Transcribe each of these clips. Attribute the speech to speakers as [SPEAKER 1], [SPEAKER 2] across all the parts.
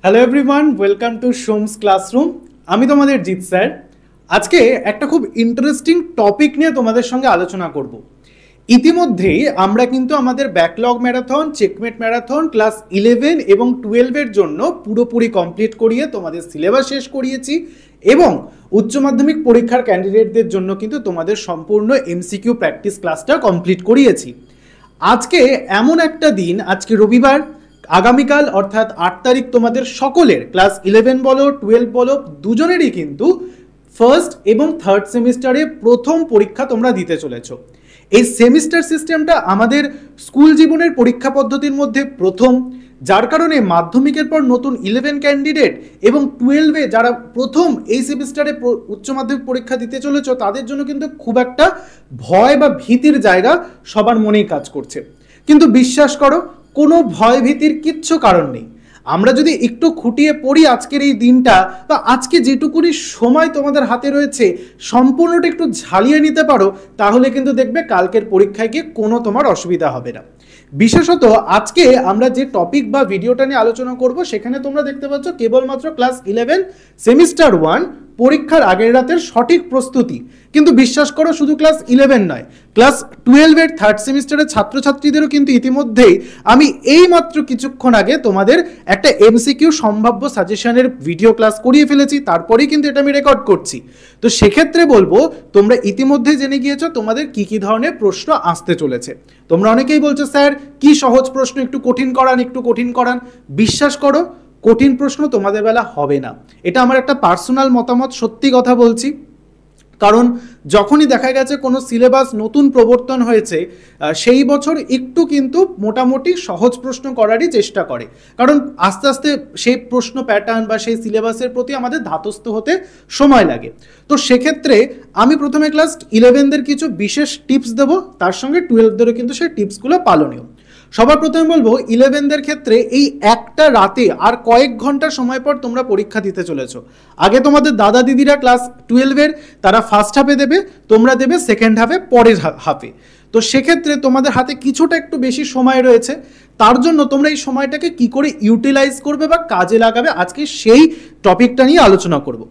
[SPEAKER 1] Hello everyone, welcome to সোমস classroom. আমি তোমাদের Jeet sir. আজকে একটা খুব ইন্টারেস্টিং টপিক নিয়ে তোমাদের সঙ্গে আলোচনা করব। ইতিমধ্যেই আমরা কিন্তু আমাদের backlog marathon, checkmate marathon class 11 এবং 12-এর জন্য পুরোপুরি কমপ্লিট করিয়ে তোমাদের সিলেবাস শেষ করিয়েছি এবং উচ্চ মাধ্যমিক পরীক্ষার ক্যান্ডিডেটদের জন্য কিন্তু তোমাদের সম্পূর্ণ এমসিকিউ প্র্যাকটিস ক্লাসটা কমপ্লিট করিয়েছি। আজকে এমন একটা দিন, আজকে রবিবার, আগামীকাল অর্থাৎ 8 তারিখ তোমাদের সকলের ক্লাস 11 বলো 12 বলো দুজনেরই কিন্তু ফার্স্ট এবং থার্ড সেমিস্টারে প্রথম পরীক্ষা তোমরা দিতে চলেছো। এই সেমিস্টার সিস্টেমটা আমাদের স্কুল জীবনের পরীক্ষা পদ্ধতির মধ্যে প্রথম, যার কারণে মাধ্যমিকের পর নতুন 11 ক্যান্ডিডেট এবং 12-এ যারা প্রথম এই সেমিস্টারে উচ্চ মাধ্যমিক পরীক্ষা দিতে চলেছো তাদের জন্য কিন্তু খুব একটা ভয় বা ভীতির জায়গা সবার মনেই কাজ করছে। কিন্তু বিশ্বাস করো, কোনো ভয় ভীতির কিচ্ছু কারণ নেই। আমরা যদি একটু খুঁটিয়ে পড়ি আজকের এই দিনটা, বা আজকে যেটুকুনি সময় তোমাদের হাতে রয়েছে সম্পূর্ণটা একটু ঝালিয়ে নিতে পারো, তাহলে কিন্তু দেখবে কালকের পরীক্ষায় গিয়ে কোনো তোমার অসুবিধা হবে না। বিশেষত আজকে আমরা যে টপিক বা ভিডিওটা নিয়ে আলোচনা করব সেখানে তোমরা দেখতে পাচ্ছ কেবলমাত্র ক্লাস 11 সেমিস্টার 1 পরীক্ষার আগের রাতের সঠিক প্রস্তুতি। কিন্তু বিশ্বাস করো, শুধু ক্লাস 11 নয়, ক্লাস 12-এর থার্ড সেমিস্টারের ছাত্রছাত্রীদেরও কিন্তু ইতিমধ্যেই আমি এই মাত্র কিছুক্ষণ আগে তোমাদের একটা এমসিকিউ সম্ভাব্য সাজেশনের ভিডিও ক্লাস করিয়ে ফেলেছি, তারপরেই কিন্তু এটা আমি রেকর্ড করছি। তো সেক্ষেত্রে বলবো তোমরা ইতিমধ্যে জেনে গিয়েছো তোমাদের কি কি ধরনের প্রশ্ন আসতে চলেছে। তোমরা অনেকেই বলছো স্যার কি সহজ প্রশ্ন, একটু কঠিন করান একটু কঠিন করান। বিশ্বাস করো, কঠিন প্রশ্ন তোমাদের বেলা হবে না। এটা আমার একটা পার্সোনাল মতামত, সত্যি কথা বলছি। কারণ যখনই দেখা গেছে কোনো সিলেবাস নতুন প্রবর্তন হয়েছে সেই বছর একটু কিন্তু মোটামুটি সহজ প্রশ্ন করারই চেষ্টা করে, কারণ আস্তে আস্তে সেই প্রশ্ন প্যাটার্ন বা সেই সিলেবাসের প্রতি আমাদের ধাতস্থ হতে সময় লাগে। তো সেক্ষেত্রে আমি প্রথমে ক্লাস 11দের কিছু বিশেষ টিপস দেবো, তার সঙ্গে 12দেরও কিন্তু সেই টিপসগুলো পালনীয়। সবার প্রথমে বলবো 11দের ক্ষেত্রে এই একটা রাতে আর কয়েক ঘন্টা সময় পর তোমরা পরীক্ষা দিতে চলেছো। আগে তোমাদের দাদা দিদিরা ক্লাস 12-এর তারা ফার্স্ট হাফে দেবে, তোমরা দেবে সেকেন্ড হাফে, পরের হাফে। তো সেক্ষেত্রে তোমাদের হাতে কিছুটা একটু বেশি সময় রয়েছে। তার জন্য তোমরা এই সময়টাকে কি করে ইউটিলাইজ করবে বা কাজে লাগাবে, আজকে সেই টপিকটা নিয়ে আলোচনা করব।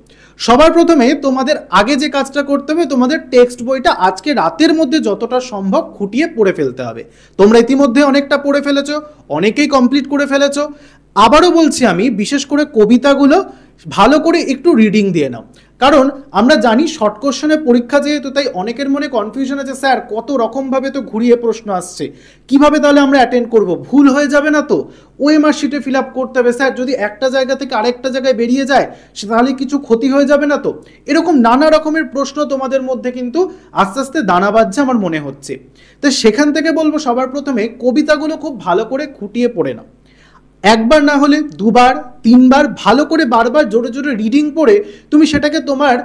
[SPEAKER 1] সবার প্রথমে তোমাদের আগে যে কাজটা করতে হবে, তোমাদের টেক্সট বইটা আজকে রাতের মধ্যে যতটা সম্ভব খুঁটিয়ে পড়ে ফেলতে হবে। তোমরা ইতিমধ্যে অনেকটা পড়ে ফেলেছো, অনেকেই কমপ্লিট করে ফেলেছো। আবারও বলছি আমি, বিশেষ করে কবিতাগুলো ভালো করে একটু রিডিং দিয়ে নাও, কারণ আমরা জানি শর্ট কোশ্চেনের পরীক্ষা যেহেতু, তাই অনেকের মনে কনফিউশন আছে, স্যার কত রকমভাবে তো ঘুরিয়ে প্রশ্ন আসছে, কিভাবে তাহলে আমরা অ্যাটেন্ড করব, ভুল হয়ে যাবে না তো, ওএমআর শিটে ফিল আপ করতে হবে, স্যার যদি একটা জায়গা থেকে আরেকটা জায়গায় বেরিয়ে যায় তাহলে কিছু ক্ষতি হয়ে যাবে না তো। এরকম নানা রকমের প্রশ্ন তোমাদের মধ্যে কিন্তু আস্তে আস্তে দানা বাঁধছে আমার মনে হচ্ছে। তো সেখান থেকে বলবো সবার প্রথমে কবিতাগুলো খুব ভালো করে খুঁটিয়ে পড়ে নাও। একবার না হলে দুবার তিনবার ভালো করে বারবার জোরে জোরে রিডিং পড়ে তুমি সেটাকে তোমার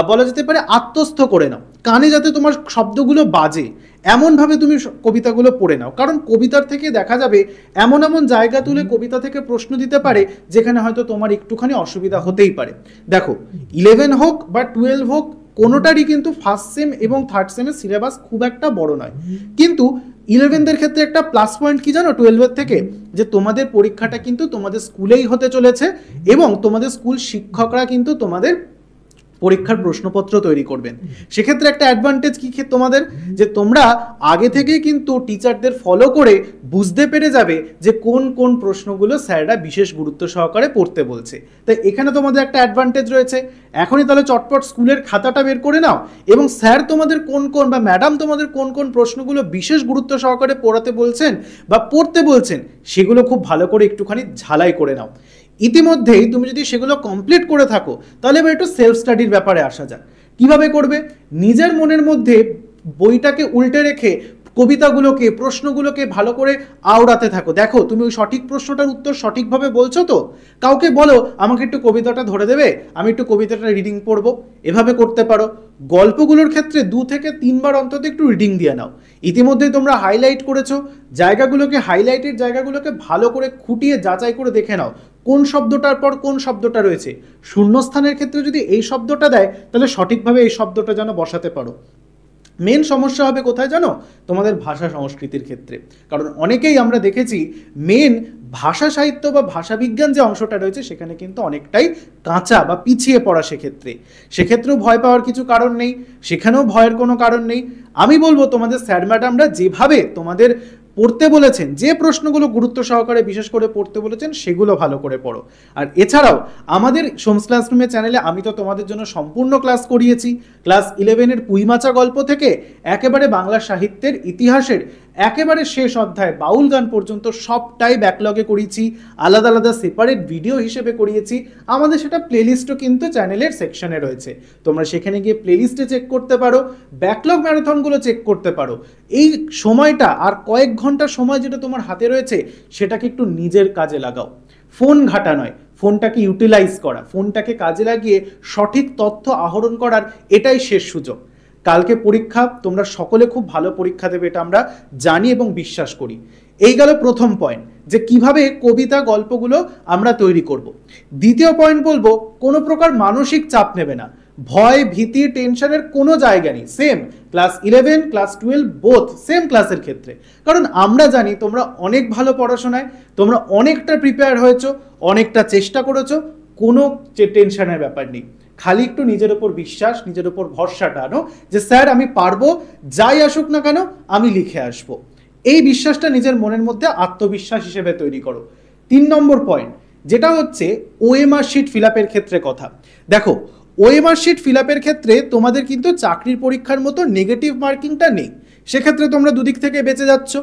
[SPEAKER 1] বলা যেতে পারে আত্মস্থ করে নাও, কানে যাতে তোমার শব্দগুলো বাজে এমনভাবে তুমি কবিতাগুলো পড়ে নাও। কারণ কবিতার থেকে দেখা যাবে এমন এমন জায়গা তুলে কবিতা থেকে প্রশ্ন দিতে পারে যেখানে হয়তো তোমার একটুখানি অসুবিধা হতেই পারে। দেখো 11 হোক বা 12 হোক, কোনোটারই কিন্তু ফার্স্ট সেম এবং থার্ড সেমের সিলেবাস খুব একটা বড় নয়। কিন্তু 11দের ক্ষেত্রে একটা প্লাস পয়েন্ট কি জানো 12-এর থেকে, যে তোমাদের পরীক্ষাটা কিন্তু তোমাদের স্কুলেই হতে চলেছে এবং তোমাদের স্কুল শিক্ষকরা কিন্তু তোমাদের পরীক্ষার প্রশ্নপত্র তৈরি করবেন। সেক্ষেত্রে একটা অ্যাডভান্টেজ কি তোমাদের, যে তোমরা আগে থেকেই কিন্তু টিচারদের ফলো করে বুঝতে পেরে যাবে যে কোন কোন প্রশ্নগুলো স্যাররা বিশেষ গুরুত্ব সহকারে পড়তে বলছে। তাই এখানে তোমাদের একটা অ্যাডভান্টেজ রয়েছে। এখনই তাহলে চটপট স্কুলের খাতাটা বের করে নাও এবং স্যার তোমাদের কোন কোন বা ম্যাডাম তোমাদের কোন কোন প্রশ্নগুলো বিশেষ গুরুত্ব সহকারে পড়াতে বলছেন বা পড়তে বলছেন সেগুলো খুব ভালো করে একটুখানি ঝালাই করে নাও। ইতিমধ্যেই তুমি যদি সেগুলো কমপ্লিট করে থাকো তাহলে এবার একটু সেলফ স্টাডির ব্যাপারে আসা যাক। কিভাবে করবে? নিজের মনের মধ্যে বইটাকে উল্টে রেখে কবিতাগুলোকে প্রশ্নগুলোকে ভালো করে আওড়াতে থাকো। দেখো তুমি ওই সঠিক প্রশ্নটার উত্তর সঠিকভাবে বলছো তো, কাউকে বলো আমাকে একটু কবিতাটা ধরে দেবে, আমি একটু কবিতাটা রিডিং পড়বো, এভাবে করতে পারো। গল্পগুলোর ক্ষেত্রে 2 থেকে 3 বার অন্তত একটু রিডিং দিয়ে নাও। ইতিমধ্যেই তোমরা হাইলাইট করেছো জায়গাগুলোকে, হাইলাইটের জায়গাগুলোকে ভালো করে খুঁটিয়ে যাচাই করে দেখে নাও কোন শব্দটার পর কোন শব্দটা রয়েছে। শূন্যস্থানের ক্ষেত্রে যদি এই শব্দটা দেয় তাহলে সঠিকভাবে এই শব্দটা যেন বসাতে পারো। মেন সমস্যা হবে কোথায় জানো, তোমাদের ভাষা সংস্কৃতির ক্ষেত্রে। কারণ অনেকেই আমরা দেখেছি মেন ভাষা সাহিত্য বা ভাষা বিজ্ঞান যে অংশটা রয়েছে সেখানে কিন্তু অনেকটাই কাঁচা বা পিছিয়ে পড়া। সেক্ষেত্রেও ভয় পাওয়ার কিছু কারণ নেই, সেখানেও ভয়ের কোনো কারণ নেই। আমি বলবো তোমাদের স্যার ম্যাডামরা যেভাবে তোমাদের পড়তে বলেছেন, যে প্রশ্নগুলো গুরুত্ব সহকারে বিশেষ করে পড়তে বলেছেন সেগুলো ভালো করে পড়ো। আর এছাড়াও আমাদের সোমস ক্লাসরুমের চ্যানেলে আমি তো তোমাদের জন্য সম্পূর্ণ ক্লাস করিয়েছি। ক্লাস 11-এর পুইমাচা গল্প থেকে একেবারে বাংলা সাহিত্যের ইতিহাসের একেবারে শেষ অধ্যায় বাউল গান পর্যন্ত সবটাই ব্যাকলগে করিয়েছি, আলাদা আলাদা সেপারেট ভিডিও হিসেবে করিয়েছি। আমাদের সেটা প্লেলিস্টও কিন্তু চ্যানেলের সেকশনে রয়েছে, তোমরা সেখানে গিয়ে প্লেলিস্টে চেক করতে পারো, ব্যাকলগ ম্যারাথনগুলো চেক করতে পারো। এই সময়টা আর কয়েক ঘন্টা সময় যেটা তোমার হাতে রয়েছে সেটাকে একটু নিজের কাজে লাগাও। ফোন ঘাটা নয়, ফোনটাকে ইউটিলাইজ করা, ফোনটাকে কাজে লাগিয়ে সঠিক তথ্য আহরণ করার এটাই শেষ সুযোগ। কালকে পরীক্ষা, তোমরা সকলে খুব ভালো পরীক্ষা দেবে এটা আমরা জানি এবং বিশ্বাস করি। এই গেল প্রথম পয়েন্ট, যে কিভাবে কবিতা গল্পগুলো আমরা তৈরি করব। দ্বিতীয় পয়েন্ট বলবো, কোনো প্রকার মানসিক চাপ নেবে না, ভয় ভীতি টেনশনের কোনো জায়গা নেই। Same class 11 class 12 both same ক্লাসের ক্ষেত্রে। কারণ আমরা জানি তোমরা অনেক ভালো পড়াশোনায়, তোমরা অনেকটা প্রিপেয়ার হয়েছো, অনেকটা চেষ্টা করেছো, কোনো টেনশনের ব্যাপার নেই। খালি একটু নিজের ওপর বিশ্বাস, নিজের ওপর ভরসাটা আনো যে স্যার আমি পারবো, যাই আসুক না কেন আমি লিখে আসবো। এই বিশ্বাসটা নিজের মনের মধ্যে আত্মবিশ্বাস হিসেবে তৈরি করো। 3 নম্বর পয়েন্ট যেটা হচ্ছে ওএমআর শিট ফিল আপের ক্ষেত্রে কথা। দেখো, ওএমআর শিট ফিল আপের ক্ষেত্রে তোমাদের কিন্তু চাকরির পরীক্ষার মতো নেগেটিভ মার্কিংটা নেই, সেক্ষেত্রে তোমরা দুদিক থেকে বেঁচে যাচ্ছ,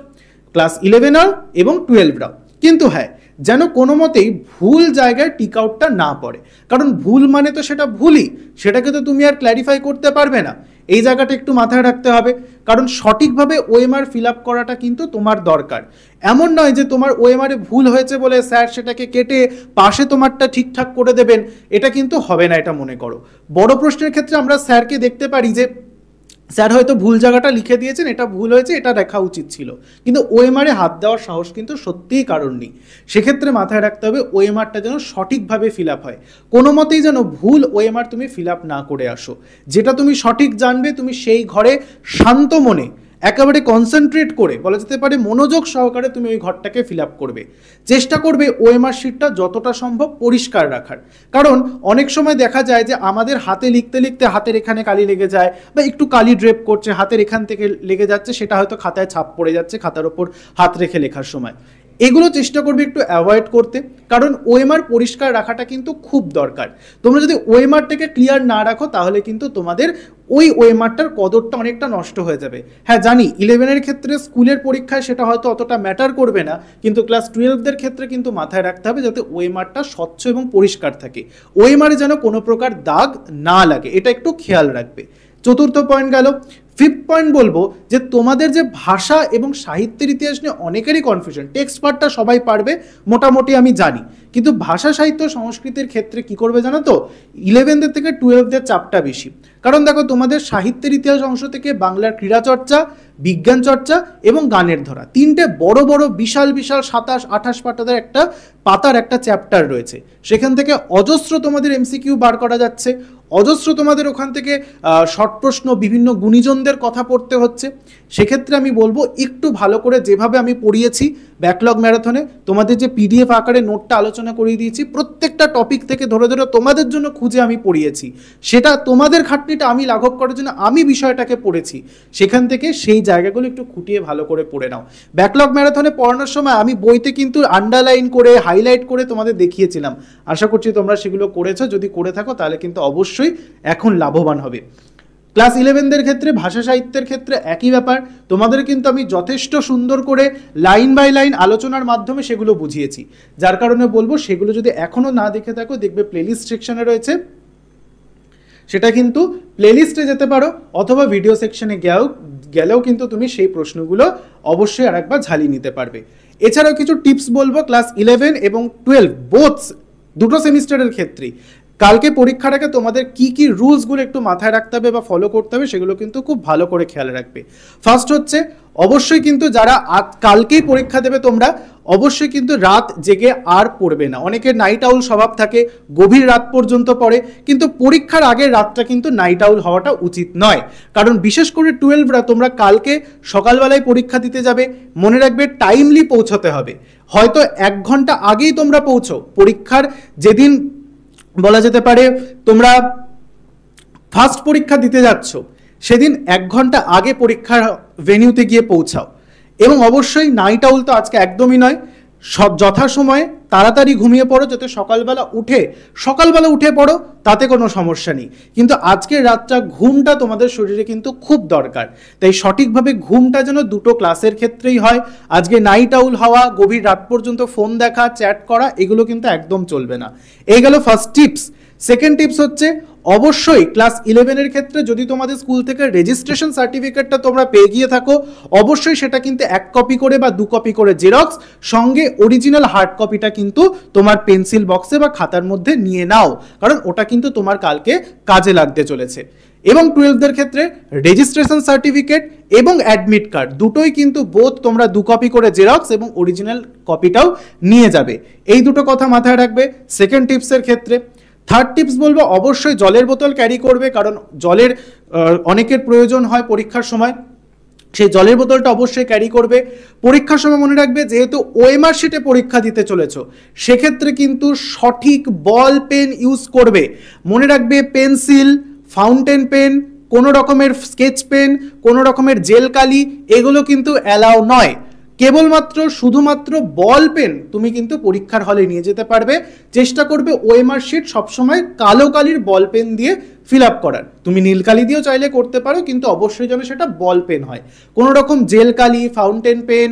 [SPEAKER 1] ক্লাস 11 এবং 12 কিন্তু হ্যাঁ, যেন কোনো মতেই ভুল জায়গায় টিক আউটটা না পড়ে। কারণ ভুল মানে তো সেটা ভুলই, সেটাকে তো তুমি আর ক্ল্যারিফাই করতে পারবে না। এই জায়গাটা একটু মাথায় রাখতে হবে, কারণ সঠিকভাবে ওএমআর ফিল আপ করাটা কিন্তু তোমার দরকার। এমন নয় যে তোমার ওএমআরে ভুল হয়েছে বলে স্যার সেটাকে কেটে পাশে তোমারটা ঠিকঠাক করে দেবেন, এটা কিন্তু হবে না। এটা মনে করো, বড় প্রশ্নের ক্ষেত্রে আমরা স্যারকে দেখতে পারি যে স্যার হয়তো ভুল জায়গাটা লিখে দিয়েছেন, এটা ভুল হয়েছে, এটা দেখা উচিত ছিল, কিন্তু ওএমআরে হাত দেওয়ার সাহস কিন্তু সত্যিই কারণ নেই। সেক্ষেত্রে মাথায় রাখতে হবে ওএমআরটা যেন সঠিকভাবে ফিল আপ হয়, কোনো মতেই যেন ভুল ওএমআর তুমি ফিল আপ না করে আসো। যেটা তুমি সঠিক জানবে তুমি সেই ঘরে শান্ত মনে একেবারে কনসেন্ট্রেট করে, বলা যেতে পারে মনোযোগ সহকারে তুমি ওই ঘরটাকে ফিল আপ করবে। চেষ্টা করবে ওএমআর শিটটা যতটা সম্ভব পরিষ্কার রাখার। কারণ অনেক সময় দেখা যায় যে আমাদের হাতে লিখতে লিখতে হাতের এখানে কালি লেগে যায়, বা একটু কালি ড্রেপ করছে, হাতের এখান থেকে লেগে যাচ্ছে, সেটা হয়তো খাতায় ছাপ পড়ে যাচ্ছে খাতার ওপর হাত রেখে লেখার সময়। এগুলো চেষ্টা করবে একটু অ্যাভয়েড করতে, কারণ ওএমআর পরিষ্কার রাখাটা কিন্তু খুব দরকার। তোমরা যদি ওএমআরটাকে ক্লিয়ার না রাখো তাহলে কিন্তু তোমাদের ওই ওএমআরটার কদরটা অনেকটা নষ্ট হয়ে যাবে। হ্যাঁ জানি 11-এর ক্ষেত্রে স্কুলের পরীক্ষায় সেটা হয়তো অতটা ম্যাটার করবে না, কিন্তু ক্লাস 12-দের ক্ষেত্রে কিন্তু মাথায় রাখতে হবে যাতে ওএমআরটা স্বচ্ছ এবং পরিষ্কার থাকে, ওএমআরে যেন কোনো প্রকার দাগ না লাগে, এটা একটু খেয়াল রাখবে। চতুর্থ পয়েন্ট গেল। 5th পয়েন্ট বলবো যে তোমাদের যে ভাষা এবং সাহিত্যের ইতিহাস নিয়ে অনেকেরই কনফিউশন, টেক্সট পার্টটা সবাই পারবে মোটামুটি আমি জানি, কিন্তু ভাষা সাহিত্য সংস্কৃতির ক্ষেত্রে কি করবে জানো তো, 11দের থেকে 12দের চাপটা বেশি। কারণ দেখো তোমাদের সাহিত্যের ইতিহাস অংশ থেকে বাংলার ক্রীড়া চর্চা, বিজ্ঞান চর্চা এবং গানের ধরা, 3টে বড় বড় বিশাল বিশাল 27-28 পাতার একটা চ্যাপ্টার রয়েছে। সেখান থেকে অজস্র তোমাদের এমসিকিউ বার করা যাচ্ছে, অজস্র তোমাদের ওখান থেকে শর্ট প্রশ্ন, বিভিন্ন গুণীজনদের কথা পড়তে হচ্ছে। সেক্ষেত্রে আমি বলবো একটু ভালো করে, যেভাবে আমি পড়িয়েছি ব্যাকলগ ম্যারাথনে, তোমাদের যে পিডিএফ আকারে নোটটা আলোচনা করিয়ে দিয়েছি, প্রত্যেকটা টপিক থেকে ধরে ধরে তোমাদের জন্য খুঁজে আমি পড়িয়েছি, সেটা তোমাদের খাটনিটা আমি লাঘব করার জন্য আমি বিষয়টাকে পড়েছি। সেখান থেকে সেই জায়গাগুলো একটু খুঁটিয়ে ভালো করে পড়ে নাও। ব্যাকলগ ম্যারাথনে পড়ানোর সময় আমি বইতে কিন্তু আন্ডারলাইন করে হাইলাইট করে তোমাদের দেখিয়েছিলাম, আশা করছি তোমরা সেগুলো করেছো। যদি করে থাকো তাহলে কিন্তু অবশ্যই এখন লাভবান হবে। ক্লাস 11দের ক্ষেত্রে ভাষা সাহিত্যের ক্ষেত্রে একই ব্যাপার, তোমাদের কিন্তু আমি যথেষ্ট সুন্দর করে লাইন বাই লাইন আলোচনার মাধ্যমে সেগুলো বুঝিয়েছি, যার কারণে বলবো সেগুলো যদি এখনো না দেখে থাকো, দেখবে প্লেলিস্ট সেকশনে রয়েছে, সেটা কিন্তু প্লেলিস্টে যেতে পারো, অথবা ভিডিও সেকশনে গেলেও কিন্তু তুমি সেই প্রশ্নগুলো অবশ্যই আরেকবার ঝালিয়ে নিতে পারবে। এছাড়াও কিছু টিপস বলবো ক্লাস 11 এবং 12 বোথ দুটো সেমিস্টারের ক্ষেত্রেই। কালকে পরীক্ষাটাকে তোমাদের কি কি রুলসগুলো একটু মাথায় রাখতে হবে বা ফলো করতে হবে সেগুলো কিন্তু খুব ভালো করে খেয়াল রাখবে। ফার্স্ট হচ্ছে অবশ্যই কিন্তু যারা কালকেই পরীক্ষা দেবে তোমরা অবশ্যই কিন্তু রাত জেগে আর পড়বে না। অনেকের নাইট আউল স্বভাব থাকে, গভীর রাত পর্যন্ত পড়ে, কিন্তু পরীক্ষার আগের রাতটা কিন্তু নাইট আউল হওয়াটা উচিত নয়। কারণ বিশেষ করে 12রা তোমরা কালকে সকালবেলায় পরীক্ষা দিতে যাবে, মনে রাখবে টাইমলি পৌঁছতে হবে। হয়তো 1 ঘন্টা আগেই তোমরা পৌঁছো, পরীক্ষার যেদিন বলা যেতে পারে তোমরা ফার্স্ট পরীক্ষা দিতে যাচ্ছ সেদিন 1 ঘন্টা আগে পরীক্ষার ভেনিউতে গিয়ে পৌঁছাও। এবং অবশ্যই নাইট আউল তো আজকে একদমই নয়, সব যথাসময়ে তাড়াতাড়ি ঘুমিয়ে পড়ো, যাতে সকালবেলা উঠে পড়ো, তাতে কোনো সমস্যা নেই। কিন্তু আজকের রাতটা ঘুমটা তোমাদের শরীরে কিন্তু খুব দরকার, তাই সঠিকভাবে ঘুমটা যেন দুটো ক্লাসের ক্ষেত্রেই হয়। আজকে নাইট আউল হওয়া, গভীর রাত পর্যন্ত ফোন দেখা, চ্যাট করা, এগুলো কিন্তু একদম চলবে না। এই গেল ফার্স্ট টিপস। সেকেন্ড টিপস হচ্ছে অবশ্যই ক্লাস 11-এর ক্ষেত্রে যদি তোমাদের স্কুল থেকে রেজিস্ট্রেশন সার্টিফিকেটটা তোমরা পেয়ে গিয়ে থাকো, অবশ্যই সেটা কিন্তু 1 কপি করে বা 2 কপি করে জেরক্স, সঙ্গে অরিজিনাল হার্ড কপিটা কিন্তু তোমার পেন্সিল বক্সে বা খাতার মধ্যে নিয়ে নাও, কারণ ওটা কিন্তু তোমার কালকে কাজে লাগতে চলেছে। এবং 12দের ক্ষেত্রে রেজিস্ট্রেশন সার্টিফিকেট এবং অ্যাডমিট কার্ড দুটোই কিন্তু বোথ তোমরা 2 কপি করে জেরক্স এবং অরিজিনাল কপিটাও নিয়ে যাবে। এই দুটো কথা মাথায় রাখবে সেকেন্ড টিপসের ক্ষেত্রে। থার্ড টিপস বলবো অবশ্যই জলের বোতল ক্যারি করবে, কারণ জলের অনেকের প্রয়োজন হয় পরীক্ষার সময়, সেই জলের বোতলটা অবশ্যই ক্যারি করবে। পরীক্ষার সময় মনে রাখবে যেহেতু ওএমআর শিটে পরীক্ষা দিতে চলেছো, সেক্ষেত্রে কিন্তু সঠিক বল পেন ইউজ করবে। মনে রাখবে পেন্সিল, ফাউন্টেন পেন, কোনো রকমের স্কেচ পেন, কোনো রকমের জেল কালি, এগুলো কিন্তু অ্যালাউ নয়। কেবলমাত্র শুধুমাত্র বল পেন তুমি কিন্তু পরীক্ষার হলে নিয়ে যেতে পারবে। চেষ্টা করবে ওএমআর শিট সবসময় কালো কালির বল পেন দিয়ে ফিল আপ করার। তুমি নীল কালি দিয়েও চাইলে করতে পারো, কিন্তু অবশ্যই যেন সেটা বল পেন হয়। কোনো রকম জেল কালি, ফাউন্টেন পেন,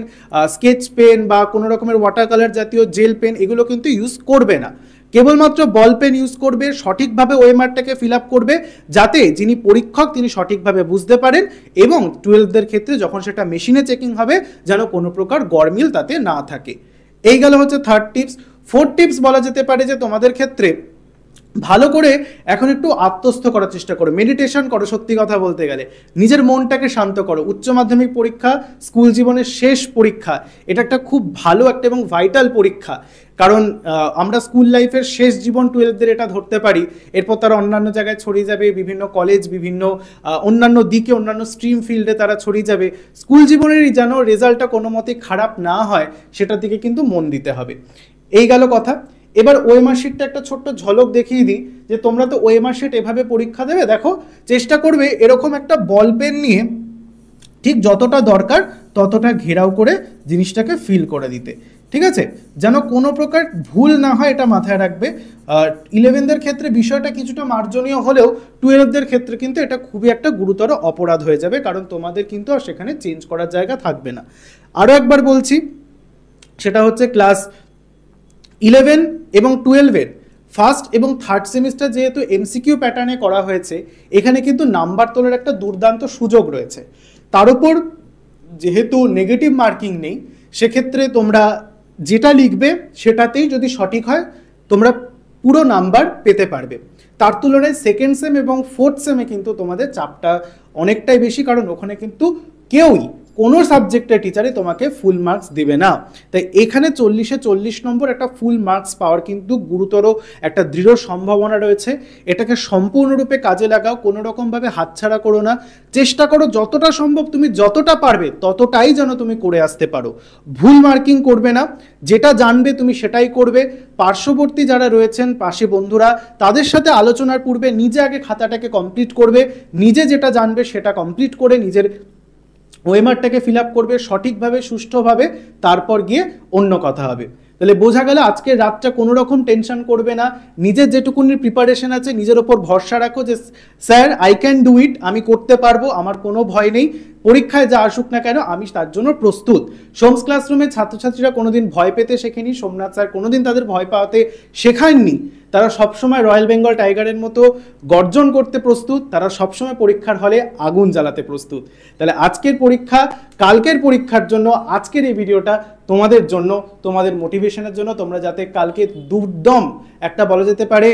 [SPEAKER 1] স্কেচ পেন বা কোনো রকমের ওয়াটার কালার জাতীয় জেল পেন এগুলো কিন্তু ইউজ করবে না। কেবলমাত্র বল পেন ইউজ করবে, সঠিকভাবে ওএমআরটাকে ফিল আপ করবে, যাতে যিনি পরীক্ষক তিনি সঠিকভাবে বুঝতে পারেন, এবং 12দের ক্ষেত্রে যখন সেটা মেশিনে চেকিং হবে যেন কোনো প্রকার গরমিল তাতে না থাকে। এই গেল হচ্ছে থার্ড টিপস। ফোর্থ টিপস বলা যেতে পারে যে তোমাদের ক্ষেত্রে ভালো করে এখন একটু আত্মস্থ করার চেষ্টা করো, মেডিটেশন করো। সত্যি কথা বলতে গেলে নিজের মনটাকে শান্ত করো। উচ্চ মাধ্যমিক পরীক্ষা, স্কুল জীবনের শেষ পরীক্ষা, এটা একটা খুব ভালো একটা এবং ভাইটাল পরীক্ষা। কারণ আমরা স্কুল লাইফের শেষ জীবন 12দের এটা ধরতে পারি, এরপর তারা অন্যান্য জায়গায় ছড়িয়ে যাবে, বিভিন্ন কলেজ, বিভিন্ন অন্যান্য দিকে, অন্যান্য স্ট্রিম ফিল্ডে তারা ছড়িয়ে যাবে। স্কুল জীবনেরই যেন রেজাল্টটা কোনো মতে খারাপ না হয়, সেটার দিকে কিন্তু মন দিতে হবে। এই গেল কথা। এবার ওএমআর শিটটা একটা ছোট্ট ঝলক দেখিয়ে দিই, যে তোমরা তো ওএমআর শিট এভাবে পরীক্ষা দেবে। দেখো, চেষ্টা করবে এরকম একটা বল পেন নিয়ে ঠিক যতটা দরকার ততটা ঘেরাও করে জিনিসটাকে ফিল করে দিতে, ঠিক আছে? যেন কোনো প্রকার ভুল না হয়, এটা মাথায় রাখবে। 11দের ক্ষেত্রে বিষয়টা কিছুটা মার্জনীয় হলেও 12দের ক্ষেত্রে কিন্তু এটা খুবই একটা গুরুতর অপরাধ হয়ে যাবে, কারণ তোমাদের কিন্তু আর সেখানে চেঞ্জ করার জায়গা থাকবে না। আরও একবার বলছি, সেটা হচ্ছে ক্লাস 11 এবং 12-এর ফার্স্ট এবং থার্ড সেমিস্টার যেহেতু এমসিকিউ প্যাটার্নে করা হয়েছে, এখানে কিন্তু নাম্বার তোলার একটা দুর্দান্ত সুযোগ রয়েছে। তার উপর যেহেতু নেগেটিভ মার্কিং নেই, সেক্ষেত্রে তোমরা যেটা লিখবে সেটাতেই যদি সঠিক হয় তোমরা পুরো নাম্বার পেতে পারবে। তার তুলনায় সেকেন্ড সেম এবং ফোর্থ সেমে কিন্তু তোমাদের চাপটা অনেকটাই বেশি, কারণ ওখানে কিন্তু কেউই কোনো সাবজেক্টের টিচারে তোমাকে ফুল মার্কস দেবে না। তাই এখানে 40-এ 40 নম্বর একটা ফুল মার্কস পাওয়ার কিন্তু গুরুতর একটা দৃঢ় সম্ভাবনা রয়েছে। এটাকে সম্পূর্ণরূপে কাজে লাগাও, কোনো রকমভাবে হাতছাড়া করো না। চেষ্টা করো যতটা সম্ভব তুমি যতটা পারবে ততটাই যেন তুমি করে আসতে পারো। ভুল মার্কিং করবে না, যেটা জানবে তুমি সেটাই করবে। পার্শ্ববর্তী যারা রয়েছেন, পাশে বন্ধুরা, তাদের সাথে আলোচনার পূর্বে নিজে আগে খাতাটাকে কমপ্লিট করবে। নিজে যেটা জানবে সেটা কমপ্লিট করে নিজের ওএমআরটাকে ফিল আপ করবে সঠিকভাবে, সুষ্ঠুভাবে, তারপর গিয়ে অন্য কথা হবে। তাহলে বোঝা গেল আজকের রাতটা কোনো রকম টেনশন করবে না। নিজের যেটুকুনি প্রিপারেশন আছে নিজের ওপর ভরসা রাখো, যে sir I can do it, আমি করতে পারবো, আমার কোনো ভয় নেই। পরীক্ষায় যা আসুক না কেন আমি তার জন্য প্রস্তুত। সোমস ক্লাসরুমে ছাত্রছাত্রীরা কোনোদিন ভয় পেতে শেখেনি, সোমনাথ স্যার কোনোদিন তাদের ভয় পাওয়াতে শেখাননি। তারা সবসময় রয়্যাল বেঙ্গল টাইগারের মতো গর্জন করতে প্রস্তুত, তারা সবসময় পরীক্ষার হলে আগুন জ্বালাতে প্রস্তুত। তাহলে আজকের পরীক্ষা, কালকের পরীক্ষার জন্য আজকের এই ভিডিওটা তোমাদের জন্য, তোমাদের মোটিভেশনের জন্য, তোমরা যাতে কালকে দুর্দম একটা বলা যেতে পারে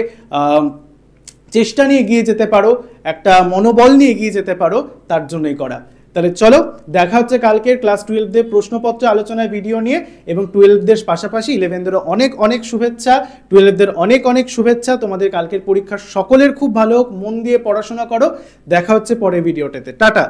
[SPEAKER 1] চেষ্টা নিয়ে এগিয়ে যেতে পারো, একটা মনোবল নিয়ে এগিয়ে যেতে পারো, তার জন্যই করা। তাহলে চলো দেখা হচ্ছে কালকের ক্লাস 12দের প্রশ্নপত্র আলোচনায় ভিডিও নিয়ে, এবং 12দের পাশাপাশি 11দেরও অনেক অনেক শুভেচ্ছা, 12দের অনেক অনেক শুভেচ্ছা। তোমাদের কালকের পরীক্ষা সকলের খুব ভালো হোক, মন দিয়ে পড়াশোনা করো। দেখা হচ্ছে পরের ভিডিওটাতে, টাটা।